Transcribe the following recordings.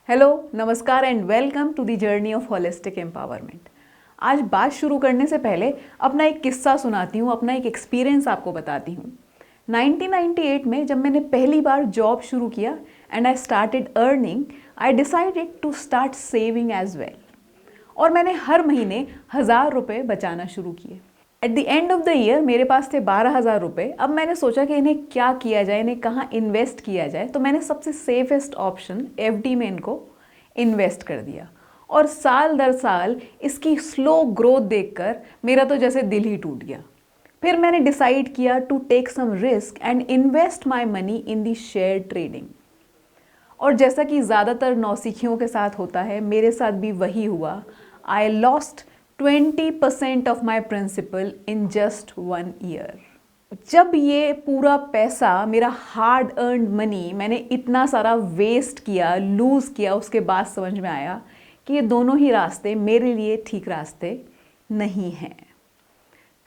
Hello, नमस्कार and welcome to the journey of holistic empowerment. आज बात शुरू करने से पहले अपना एक किस्सा सुनाती हूँ, अपना एक एक्सपीरियंस आपको बताती हूँ। 1998 में जब मैंने पहली बार जॉब शुरू किया and I started earning, I decided to start saving as well. और मैंने हर महीने 1000 रुपये बचाना शुरू किए। At the end of the year मेरे पास थे 12,000 रुपये। अब मैंने सोचा कि इन्हें क्या किया जाए, इन्हें कहाँ इन्वेस्ट किया जाए। तो मैंने सबसे सेफेस्ट ऑप्शन एफडी में इनको इन्वेस्ट कर दिया। और साल दर साल इसकी स्लो ग्रोथ देखकर मेरा तो जैसे दिल ही टूट गया। फिर मैंने डिसाइड किया to take some risk and invest my money in the share trading. और जैसा कि ज़्यादातर नौसिखियों के साथ होता है, मेरे साथ भी वही हुआ। I lost 20% of my principal in just 1 year. जब ये पूरा पैसा, मेरा हार्ड अर्नड मनी, मैंने इतना सारा वेस्ट किया, लूज़ किया, उसके बाद समझ में आया कि ये दोनों ही रास्ते मेरे लिए ठीक रास्ते नहीं हैं।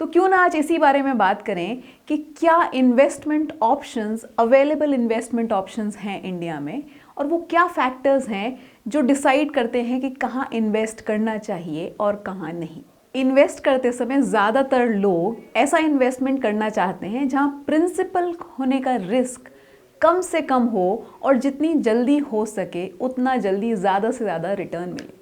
तो क्यों ना आज इसी बारे में बात करें कि क्या investment options, available investment options हैं इंडिया में, और वो क्या फैक्टर्स हैं जो डिसाइड करते हैं कि कहाँ इन्वेस्ट करना चाहिए और कहाँ नहीं। इन्वेस्ट करते समय ज़्यादातर लोग ऐसा इन्वेस्टमेंट करना चाहते हैं जहाँ प्रिंसिपल होने का रिस्क कम से कम हो और जितनी जल्दी हो सके उतना जल्दी ज़्यादा से ज़्यादा रिटर्न मिले।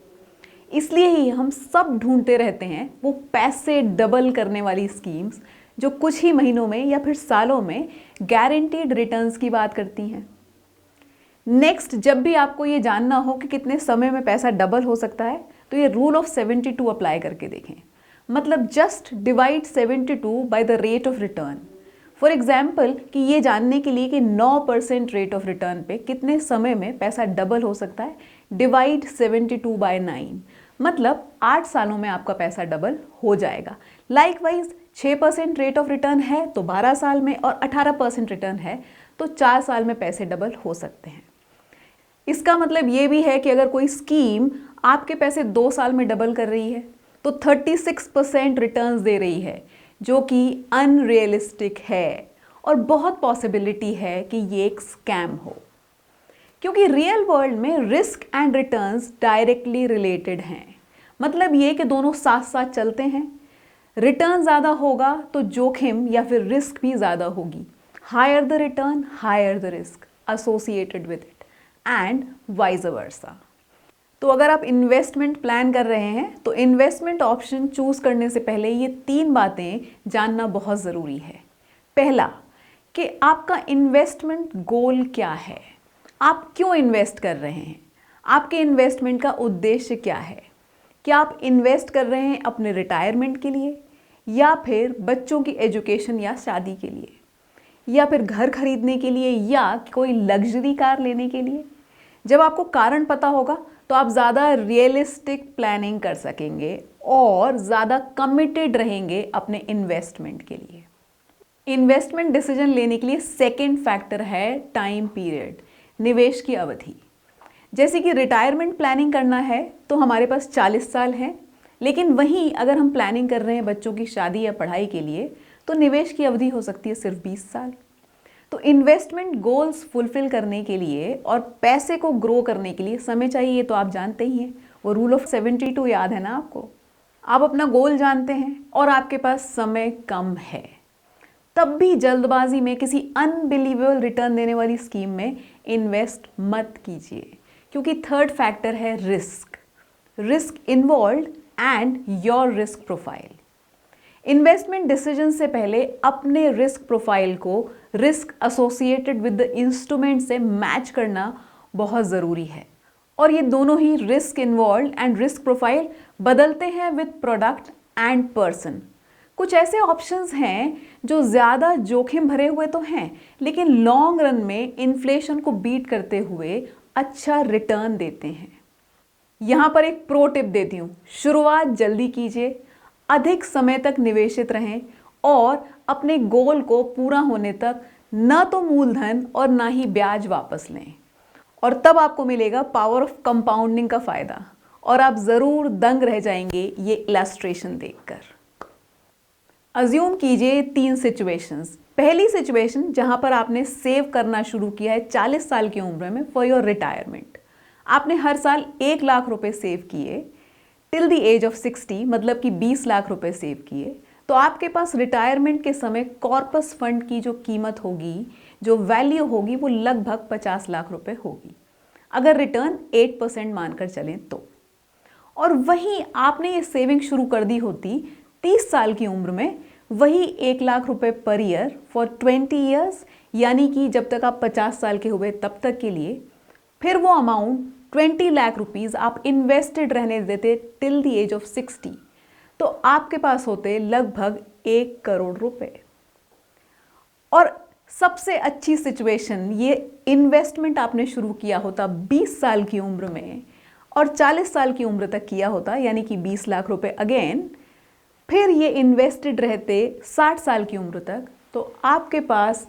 इसलिए ही हम सब ढूंढते रहते हैं वो पैसे डबल करने वाली स्कीम्स जो कुछ ही महीनों में या फिर सालों में गारंटीड रिटर्न्स की बात करती हैं। नेक्स्ट, जब भी आपको ये जानना हो कि कितने समय में पैसा डबल हो सकता है, तो ये रूल ऑफ 72 अप्लाई करके देखें। मतलब just divide 72 by the rate of return. For example कि ये जानने के लिए कि 9% रेट ऑफ रिटर्न पे कितने समय में पैसा डबल हो सकता है, डिवाइड 72 बाय 9। मतलब 8 सालों में आपका पैसा डबल हो जाएगा। लाइकवाइज 6% रेट ऑफ रिटर्न है तो 12 साल में, और 18% रिटर्न है तो 4 साल में पैसे डबल हो सकते हैं। इसका मतलब ये भी है कि अगर कोई स्कीम आपके पैसे 2 साल में डबल कर रही है तो 36% रिटर्न्स दे रही है, जो कि अनरियलिस्टिक है और बहुत पॉसिबिलिटी है कि ये एक स्कैम हो, क्योंकि रियल वर्ल्ड में risk and returns directly related हैं। मतलब ये कि दोनों साथ साथ चलते हैं। रिटर्न ज़्यादा होगा तो जोखिम या फिर रिस्क भी ज़्यादा होगी। Higher the return, higher the risk associated with it, and vice versa. तो अगर आप इन्वेस्टमेंट प्लान कर रहे हैं तो इन्वेस्टमेंट ऑप्शन चूज करने से पहले ये 3 बातें जानना बहुत ज़रूरी है। पहला, कि आपका इन्वेस्टमेंट गोल क्या है, आप क्यों इन्वेस्ट कर रहे हैं, आपके इन्वेस्टमेंट का उद्देश्य क्या है। क्या आप इन्वेस्ट कर रहे हैं अपने रिटायरमेंट के लिए, या फिर बच्चों की एजुकेशन या शादी के लिए, या फिर घर खरीदने के लिए, या कोई लग्जरी कार लेने के लिए। जब आपको कारण पता होगा तो आप ज़्यादा रियलिस्टिक प्लानिंग कर सकेंगे और ज़्यादा कमिटेड रहेंगे अपने इन्वेस्टमेंट के लिए। इन्वेस्टमेंट डिसीजन लेने के लिए सेकंड फैक्टर है टाइम पीरियड, निवेश की अवधि। जैसे कि रिटायरमेंट प्लानिंग करना है तो हमारे पास 40 साल हैं, लेकिन वहीं अगर हम प्लानिंग कर रहे हैं बच्चों की शादी या पढ़ाई के लिए तो निवेश की अवधि हो सकती है सिर्फ 20 साल। तो इन्वेस्टमेंट गोल्स फुलफिल करने के लिए और पैसे को ग्रो करने के लिए समय चाहिए, तो आप जानते ही हैं, वो रूल ऑफ 72 याद है ना आपको। आप अपना गोल जानते हैं और आपके पास समय कम है, तब भी जल्दबाजी में किसी अनबिलीवेबल रिटर्न देने वाली स्कीम में इन्वेस्ट मत कीजिए, क्योंकि थर्ड फैक्टर है risk involved and your risk profile. Investment decision से पहले अपने रिस्क प्रोफाइल को risk associated with the instrument से मैच करना बहुत ज़रूरी है। और ये दोनों ही, risk involved and risk profile, बदलते हैं विद प्रोडक्ट एंड पर्सन। कुछ ऐसे ऑप्शंस हैं जो ज़्यादा जोखिम भरे हुए तो हैं, लेकिन लॉन्ग रन में इन्फ्लेशन को बीट करते हुए अच्छा रिटर्न देते हैं। यहाँ पर एक प्रो टिप देती हूँ, शुरुआत जल्दी कीजिए, अधिक समय तक निवेशित रहें और अपने गोल को पूरा होने तक न तो मूलधन और ना ही ब्याज वापस लें, और तब आपको मिलेगा पावर ऑफ कंपाउंडिंग का फ़ायदा, और आप ज़रूर दंग रह जाएंगे ये इलस्ट्रेशन देखकर। अज्यूम कीजिए 3 सिचुएशंस। पहली सिचुएशन, जहाँ पर आपने सेव करना शुरू किया है 40 साल की उम्र में फॉर योर रिटायरमेंट। आपने हर साल 1 लाख रुपए सेव किए टिल द एज ऑफ 60, मतलब कि 20 लाख रुपए सेव किए, तो आपके पास रिटायरमेंट के समय कॉर्पस फंड की जो कीमत होगी, जो वैल्यू होगी, वो लगभग 50 लाख रुपए होगी, अगर रिटर्न 8% मानकर चलें तो। और वहीं आपने ये सेविंग शुरू कर दी होती 30 साल की उम्र में, वही 1 लाख रुपए पर ईयर फॉर 20 ईयर्स, यानी कि जब तक आप 50 साल के हुए तब तक के लिए, फिर वो अमाउंट 20 लाख रुपीज आप इन्वेस्टेड रहने देते टिल द एज ऑफ 60, तो आपके पास होते लगभग 1 करोड़ रुपए। और सबसे अच्छी सिचुएशन, ये इन्वेस्टमेंट आपने शुरू किया होता 20 साल की उम्र में और 40 साल की उम्र तक किया होता, यानी कि 20 लाख रुपए अगेन, फिर ये इन्वेस्टेड रहते 60 साल की उम्र तक, तो आपके पास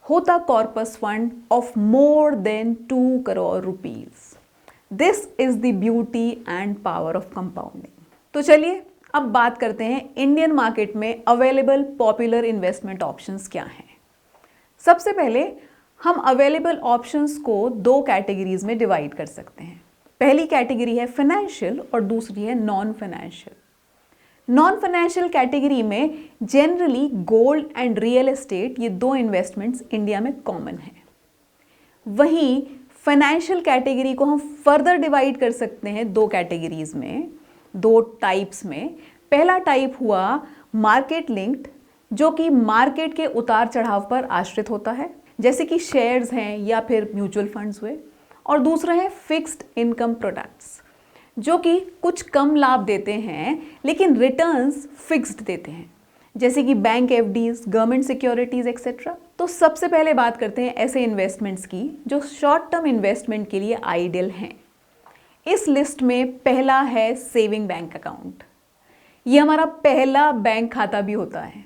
होता corpus fund of more than 2 crore rupees. This is the beauty and power of compounding. तो चलिए अब बात करते हैं इंडियन मार्केट में अवेलेबल पॉपुलर इन्वेस्टमेंट ऑप्शंस क्या हैं। सबसे पहले हम अवेलेबल ऑप्शंस को 2 कैटेगरीज में डिवाइड कर सकते हैं। पहली कैटेगरी है फाइनेंशियल और दूसरी है non financial. Non financial category में generally gold and real estate, ये 2 इन्वेस्टमेंट्स इंडिया में कॉमन है। वहीं फाइनेंशियल कैटेगरी को हम फर्दर डिवाइड कर सकते हैं 2 कैटेगरीज में, 2 टाइप्स में। पहला टाइप हुआ मार्केट लिंक्ड, जो कि मार्केट के उतार चढ़ाव पर आश्रित होता है, जैसे कि शेयर्स हैं या फिर म्यूचुअल फंड्स हुए। और दूसरा है फिक्स्ड इनकम प्रोडक्ट्स, जो कि कुछ कम लाभ देते हैं लेकिन रिटर्न्स फिक्स्ड देते हैं, जैसे कि bank FDs, government securities etcetera. तो सबसे पहले बात करते हैं ऐसे इन्वेस्टमेंट्स की जो शॉर्ट टर्म इन्वेस्टमेंट के लिए आइडियल हैं। इस लिस्ट में पहला है सेविंग बैंक अकाउंट। ये हमारा पहला बैंक खाता भी होता है।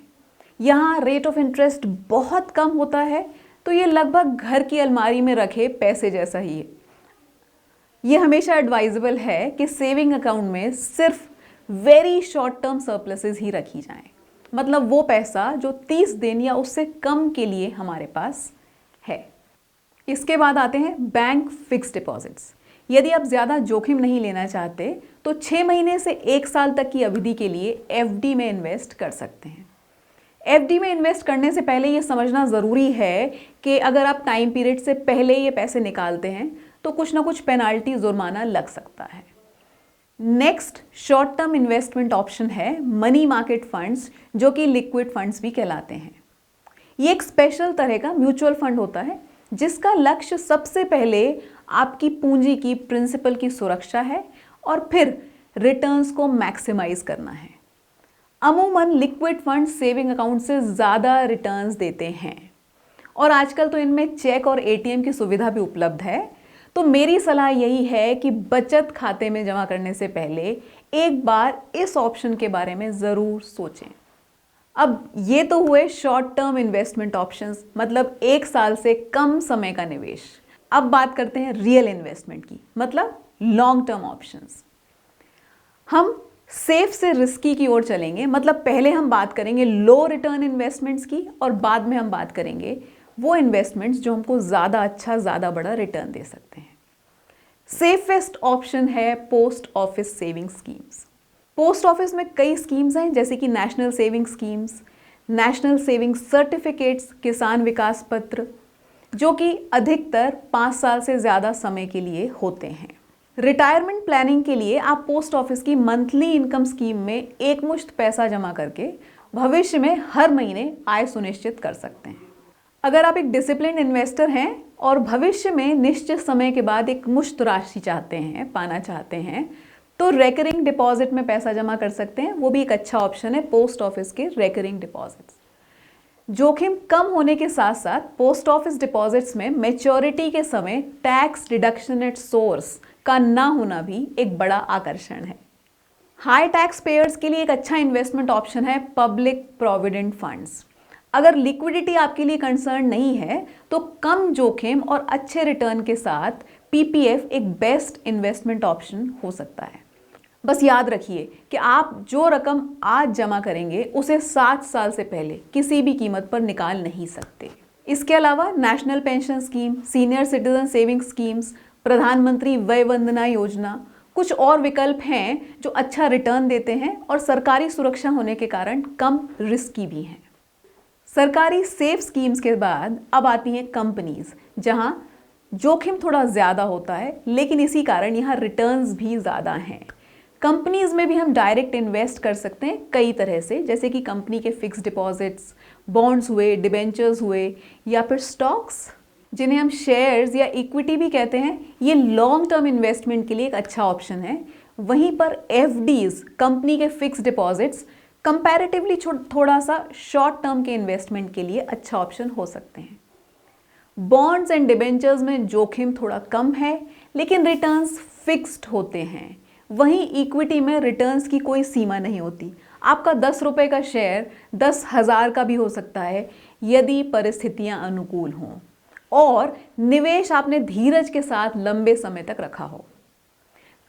यहाँ रेट ऑफ इंटरेस्ट बहुत कम होता है, तो ये लगभग घर की अलमारी में रखे पैसे जैसा ही है। ये हमेशा एडवाइजेबल है कि सेविंग अकाउंट में सिर्फ वेरी शॉर्ट टर्म सरप्लसेस ही रखी जाएं, मतलब वो पैसा जो 30 दिन या उससे कम के लिए हमारे पास है। इसके बाद आते हैं बैंक फिक्स्ड डिपॉजिट्स। यदि आप ज़्यादा जोखिम नहीं लेना चाहते तो 6 महीने से 1 साल तक की अवधि के लिए एफडी में इन्वेस्ट कर सकते हैं। एफडी में इन्वेस्ट करने से पहले ये समझना ज़रूरी है कि अगर आप टाइम पीरियड से पहले ये पैसे निकालते हैं तो कुछ ना कुछ पेनाल्टी, जुर्माना लग सकता है। Next short term investment option है मनी मार्केट फंड्स, जो कि लिक्विड फंड्स भी कहलाते हैं। ये एक स्पेशल तरह का म्यूचुअल फंड होता है जिसका लक्ष्य सबसे पहले आपकी पूंजी की प्रिंसिपल की सुरक्षा है और फिर रिटर्न्स को मैक्सिमाइज करना है। अमूमन लिक्विड फंड सेविंग अकाउंट से ज़्यादा रिटर्न्स देते हैं और आजकल तो इनमें चेक और एटीएम की सुविधा भी उपलब्ध है। तो मेरी सलाह यही है कि बचत खाते में जमा करने से पहले एक बार इस ऑप्शन के बारे में ज़रूर सोचें। अब ये तो हुए शॉर्ट टर्म इन्वेस्टमेंट ऑप्शंस, मतलब 1 साल से कम समय का निवेश। अब बात करते हैं रियल इन्वेस्टमेंट की, मतलब लॉन्ग टर्म ऑप्शंस। हम सेफ से रिस्की की ओर चलेंगे, मतलब पहले हम बात करेंगे लो रिटर्न इन्वेस्टमेंट्स की और बाद में हम बात करेंगे वो इन्वेस्टमेंट्स जो हमको ज़्यादा अच्छा, ज़्यादा बड़ा रिटर्न दे सकते हैं। सेफेस्ट ऑप्शन है post office saving schemes. Post office में कई स्कीम्स हैं, जैसे कि national saving schemes, national saving certificates, किसान विकास पत्र, जो कि अधिकतर 5 साल से ज़्यादा समय के लिए होते हैं। रिटायरमेंट प्लानिंग के लिए आप पोस्ट ऑफिस की मंथली इनकम स्कीम में एकमुश्त पैसा जमा करके भविष्य में हर महीने आय सुनिश्चित कर सकते हैं। अगर आप एक डिसिप्लिन इन्वेस्टर हैं और भविष्य में निश्चित समय के बाद एक मुश्त राशि पाना चाहते हैं, तो रेकरिंग डिपॉजिट में पैसा जमा कर सकते हैं। वो भी एक अच्छा ऑप्शन है, पोस्ट ऑफिस के रेकरिंग डिपॉजिट्स। जोखिम कम होने के साथ साथ पोस्ट ऑफिस डिपॉजिट्स में मैच्योरिटी के समय टैक्स डिडक्शन एट सोर्स का ना होना भी एक बड़ा आकर्षण है। हाई टैक्स पेयर्स के लिए एक अच्छा इन्वेस्टमेंट ऑप्शन है पब्लिक प्रोविडेंट फंड्स। अगर लिक्विडिटी आपके लिए कंसर्न नहीं है तो कम जोखिम और अच्छे रिटर्न के साथ पीपीएफ एक बेस्ट इन्वेस्टमेंट ऑप्शन हो सकता है। बस याद रखिए कि आप जो रकम आज जमा करेंगे उसे 7 साल से पहले किसी भी कीमत पर निकाल नहीं सकते। इसके अलावा national pension scheme, senior citizen saving schemes, प्रधानमंत्री वय वंदना योजना, कुछ और विकल्प हैं जो अच्छा रिटर्न देते हैं और सरकारी सुरक्षा होने के कारण कम रिस्की भी हैं। सरकारी सेफ स्कीम्स के बाद अब आती हैं कंपनीज, जहां जोखिम थोड़ा ज़्यादा होता है, लेकिन इसी कारण यहाँ रिटर्न्स भी ज़्यादा हैं। कंपनीज में भी हम डायरेक्ट इन्वेस्ट कर सकते हैं कई तरह से, जैसे कि कंपनी के फिक्स डिपॉजिट्स, बॉन्ड्स हुए, डिबेंचर्स हुए, या फिर स्टॉक्स जिन्हें हम शेयर्स या इक्विटी भी कहते हैं। ये लॉन्ग टर्म इन्वेस्टमेंट के लिए एक अच्छा ऑप्शन है। वहीं पर एफडीज, कंपनी के फिक्स डिपॉजिट्स, कंपैरेटिवली थोड़ा सा शॉर्ट टर्म के इन्वेस्टमेंट के लिए अच्छा ऑप्शन हो सकते हैं। बॉन्ड्स एंड डिबेंचर्स में जोखिम थोड़ा कम है, लेकिन रिटर्न्स फिक्स्ड होते हैं। वहीं इक्विटी में रिटर्न्स की कोई सीमा नहीं होती। आपका 10 रुपये का शेयर 10,000 का भी हो सकता है, यदि परिस्थितियां अनुकूल हों और निवेश आपने धीरज के साथ लंबे समय तक रखा हो।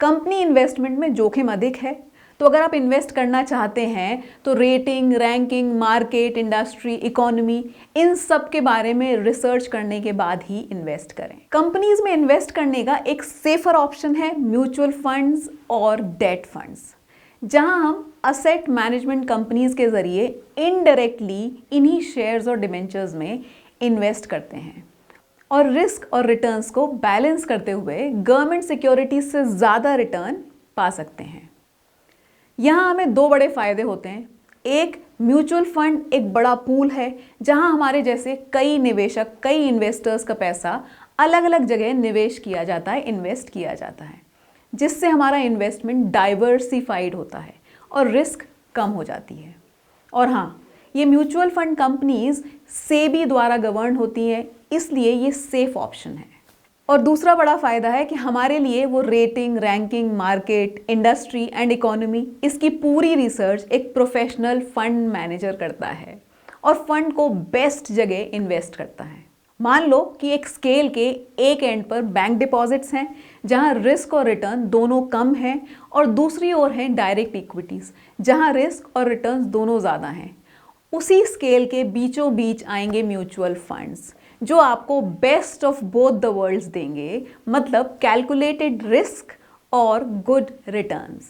कंपनी इन्वेस्टमेंट में जोखिम अधिक है, तो अगर आप इन्वेस्ट करना चाहते हैं तो rating, ranking, market, industry, economy, इन सब के बारे में रिसर्च करने के बाद ही इन्वेस्ट करें। कंपनीज में इन्वेस्ट करने का एक सेफर ऑप्शन है म्यूचुअल फंड्स और डेट फंड्स, जहां हम असेट मैनेजमेंट कंपनीज के जरिए इनडायरेक्टली इन्हीं शेयर्स और डिबेंचर्स में इन्वेस्ट करते हैं और रिस्क और रिटर्न्स को बैलेंस करते हुए गवर्नमेंट सिक्योरिटीज से ज़्यादा रिटर्न पा सकते हैं। यहाँ हमें दो बड़े फायदे होते हैं। एक, म्यूचुअल फंड एक बड़ा पूल है जहाँ हमारे जैसे कई निवेशक, कई इन्वेस्टर्स का पैसा अलग अलग जगह निवेश किया जाता है, इन्वेस्ट किया जाता है, जिससे हमारा इन्वेस्टमेंट डाइवर्सिफाइड होता है और रिस्क कम हो जाती है। और हाँ, ये म्यूचुअल फंड कंपनीज सेबी द्वारा गवर्न होती हैं, इसलिए ये सेफ ऑप्शन है। और दूसरा बड़ा फायदा है कि हमारे लिए वो rating, ranking, market, industry and economy, इसकी पूरी रिसर्च एक प्रोफेशनल फंड मैनेजर करता है और फंड को बेस्ट जगह इन्वेस्ट करता है। मान लो कि एक स्केल के एक एंड पर बैंक डिपॉजिट्स हैं जहां रिस्क और रिटर्न दोनों कम हैं, और दूसरी ओर है डायरेक्ट इक्विटीज जहां रिस्क और रिटर्न दोनों ज़्यादा हैं। उसी स्केल के बीचों बीच आएंगे म्यूचुअल फंड्स, जो आपको best of both the worlds देंगे, मतलब कैलकुलेटेड रिस्क और गुड रिटर्न्स।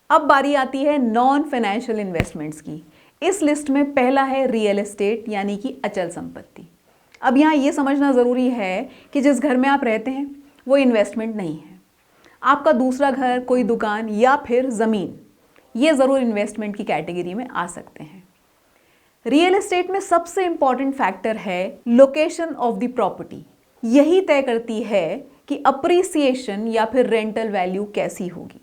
अब बारी आती है नॉन फाइनेंशियल इन्वेस्टमेंट्स की। इस लिस्ट में पहला है रियल एस्टेट, यानी कि अचल संपत्ति। अब यहाँ ये समझना ज़रूरी है कि जिस घर में आप रहते हैं वो इन्वेस्टमेंट नहीं है। आपका दूसरा घर, कोई दुकान या फिर ज़मीन, ये ज़रूर इन्वेस्टमेंट की कैटेगरी में आ सकते हैं। रियल एस्टेट में सबसे इंपॉर्टेंट फैक्टर है लोकेशन ऑफ द प्रॉपर्टी। यही तय करती है कि अप्रिसिएशन या फिर रेंटल वैल्यू कैसी होगी।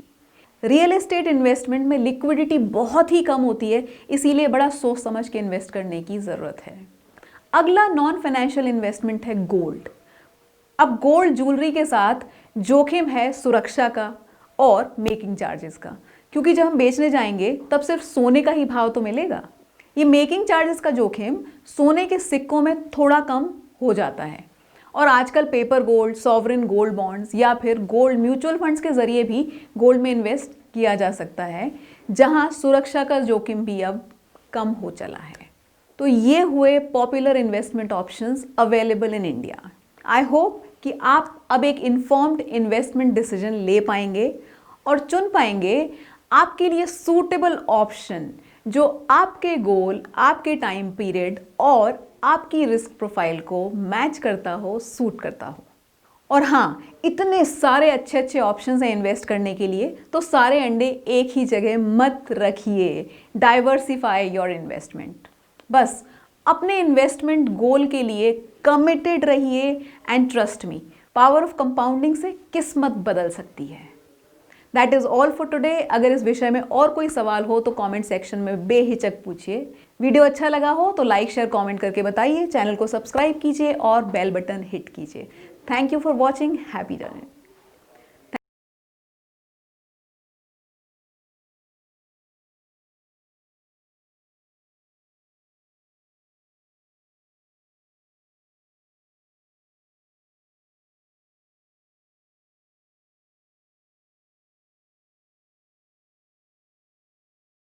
रियल एस्टेट इन्वेस्टमेंट में लिक्विडिटी बहुत ही कम होती है, इसीलिए बड़ा सोच समझ के इन्वेस्ट करने की ज़रूरत है। अगला नॉन फाइनेंशियल इन्वेस्टमेंट है गोल्ड। अब गोल्ड ज्वेलरी के साथ जोखिम है सुरक्षा का और मेकिंग चार्जेस का, क्योंकि जब हम बेचने जाएंगे तब सिर्फ सोने का ही भाव तो मिलेगा। ये मेकिंग चार्जेस का जोखिम सोने के सिक्कों में थोड़ा कम हो जाता है, और आजकल paper gold, sovereign gold bonds या फिर गोल्ड म्यूचुअल फंड्स के जरिए भी गोल्ड में इन्वेस्ट किया जा सकता है, जहां सुरक्षा का जोखिम भी अब कम हो चला है। तो ये हुए popular investment options available in India. I hope कि आप अब एक इन्फॉर्म्ड इन्वेस्टमेंट डिसीजन ले पाएंगे और चुन पाएंगे आपके लिए सूटेबल ऑप्शन जो आपके गोल, आपके टाइम पीरियड और आपकी रिस्क प्रोफाइल को मैच करता हो, सूट करता हो। और हाँ, इतने सारे अच्छे अच्छे ऑप्शंस हैं इन्वेस्ट करने के लिए, तो सारे अंडे एक ही जगह मत रखिए। Diversify your investment. बस अपने इन्वेस्टमेंट गोल के लिए कमिटेड रहिए and trust me, power of compounding से किस्मत बदल सकती है। That is all for today. अगर इस विषय में और कोई सवाल हो तो कमेंट सेक्शन में बेहिचक पूछिए। वीडियो अच्छा लगा हो तो लाइक, शेयर, कमेंट करके बताइए। चैनल को सब्सक्राइब कीजिए और बेल बटन हिट कीजिए। Thank you for watching. Happy journey.